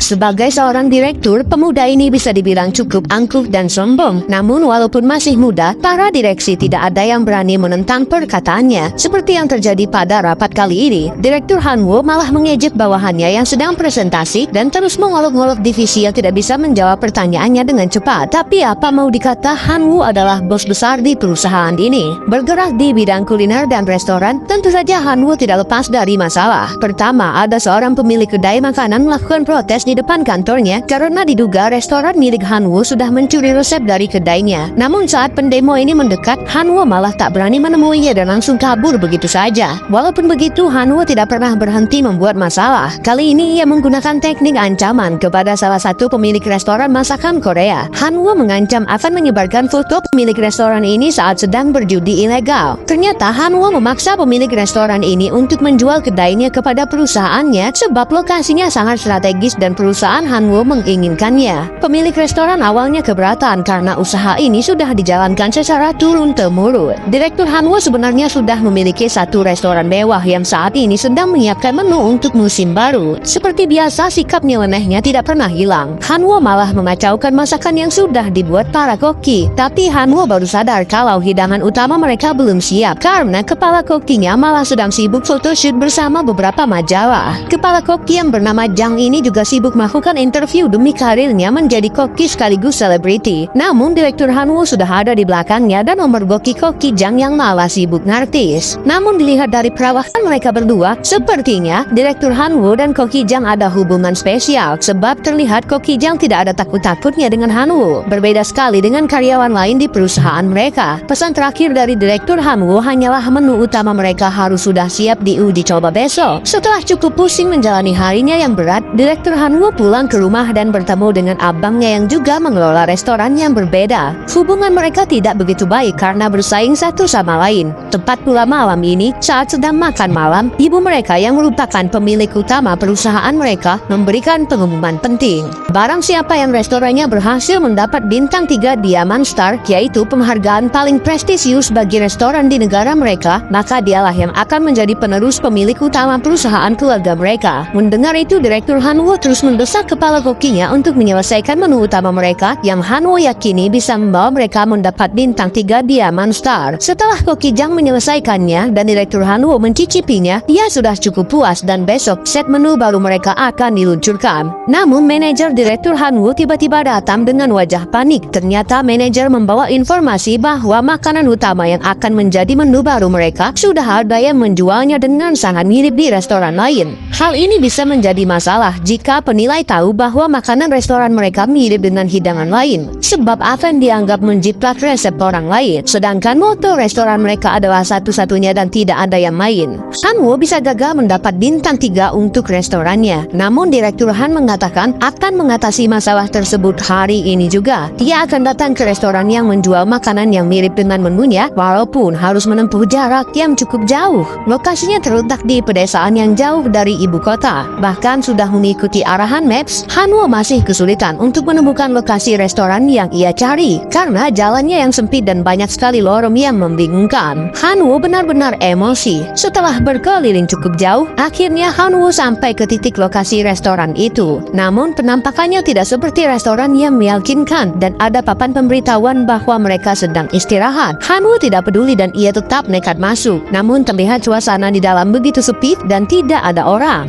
Sebagai seorang direktur, pemuda ini bisa dibilang cukup angkuh dan sombong. Namun walaupun masih muda, para direksi tidak ada yang berani menentang perkataannya. Seperti yang terjadi pada rapat kali ini, Direktur Hanwoo malah mengejek bawahannya yang sedang presentasi dan terus mengolok-ngolok divisi yang tidak bisa menjawab pertanyaannya dengan cepat. Tapi apa mau dikata, Hanwoo adalah bos besar di perusahaan ini. Bergerak di bidang kuliner dan restoran, tentu saja Hanwoo tidak lepas dari masalah. Pertama, ada seorang pemilik kedai makanan melakukan protes di depan kantornya karena diduga restoran milik Hanwoo sudah mencuri resep dari kedainya. Namun saat pendemo ini mendekat, Hanwoo malah tak berani menemuinya dan langsung kabur begitu saja. Walaupun begitu, Hanwoo tidak pernah berhenti membuat masalah. Kali ini ia menggunakan teknik ancaman kepada salah satu pemilik restoran masakan Korea. Hanwoo mengancam akan menyebarkan foto pemilik restoran ini saat sedang berjudi ilegal. Ternyata Hanwoo memaksa pemilik restoran ini untuk menjual kedainya kepada perusahaannya sebab lokasinya sangat strategis dan perusahaan Hanwoo menginginkannya. Pemilik restoran awalnya keberatan karena usaha ini sudah dijalankan secara turun-temurun. Direktur Hanwoo sebenarnya sudah memiliki satu restoran mewah yang saat ini sedang menyiapkan menu untuk musim baru. Seperti biasa, sikap nyelenehnya tidak pernah hilang. Hanwoo malah memacaukan masakan yang sudah dibuat para koki. Tapi Hanwoo baru sadar kalau hidangan utama mereka belum siap karena kepala kokinya malah sedang sibuk photoshoot bersama beberapa majalah. Kepala koki yang bernama Jang ini juga sibuk melakukan interview demi karirnya menjadi koki sekaligus selebriti. Namun Direktur Hanwoo sudah ada di belakangnya dan memergoki koki Jang yang malah sibuk ngartis. Namun dilihat dari perawakan mereka berdua, sepertinya Direktur Hanwoo dan koki Jang ada hubungan spesial sebab terlihat koki Jang tidak ada takut-takutnya dengan Hanwoo. Berbeda sekali dengan karyawan lain di perusahaan mereka. Pesan terakhir dari Direktur Hanwoo hanyalah menu utama mereka harus sudah siap diuji coba besok. Setelah cukup pusing menjalani harinya yang berat, Direktur Hanwoo pulang ke rumah dan bertemu dengan abangnya yang juga mengelola restoran yang berbeda. Hubungan mereka tidak begitu baik karena bersaing satu sama lain. Tepat pula malam ini, saat sedang makan malam, ibu mereka yang merupakan pemilik utama perusahaan mereka memberikan pengumuman penting. Barang siapa yang restorannya berhasil mendapat bintang 3 Diamond Star, yaitu penghargaan paling prestisius bagi restoran di negara mereka, maka dialah yang akan menjadi penerus pemilik utama perusahaan keluarga mereka. Mendengar itu, Direktur Hanwoo terus mendesak kepala kokinya untuk menyelesaikan menu utama mereka yang Hanwoo yakini bisa membawa mereka mendapat bintang 3 Diamond Star. Setelah koki Jang menyelesaikannya dan Direktur Hanwoo mencicipinya, dia sudah cukup puas dan besok set menu baru mereka akan diluncurkan. Namun manajer Direktur Hanwoo tiba-tiba datang dengan wajah panik. Ternyata manajer membawa informasi bahwa makanan utama yang akan menjadi menu baru mereka sudah ada yang menjualnya dengan sangat mirip di restoran lain. Hal ini bisa menjadi masalah jika penilai tahu bahwa makanan restoran mereka mirip dengan hidangan lain, sebab akan dianggap menjiplak resep orang lain. Sedangkan moto restoran mereka adalah satu-satunya dan tidak ada yang lain. Hanwoo bisa gagal mendapat bintang 3 untuk restorannya. Namun Direktur Han mengatakan akan mengatasi masalah tersebut hari ini juga. Dia akan datang ke restoran yang menjual makanan yang mirip dengan menunya, walaupun harus menempuh jarak yang cukup jauh. Lokasinya terletak di pedesaan yang jauh dari ibu kota. Bahkan sudah mengikuti arahan Maps, Hanwoo masih kesulitan untuk menemukan lokasi restoran yang ia cari karena jalannya yang sempit dan banyak sekali lorong yang membingungkan. Hanwoo benar-benar emosi. Setelah berkeliling cukup jauh, akhirnya Hanwoo sampai ke titik lokasi restoran itu. Namun penampakannya tidak seperti restoran yang meyakinkan dan ada papan pemberitahuan bahwa mereka sedang istirahat. Hanwoo tidak peduli dan ia tetap nekat masuk. Namun terlihat suasana di dalam begitu sepi dan tidak ada orang.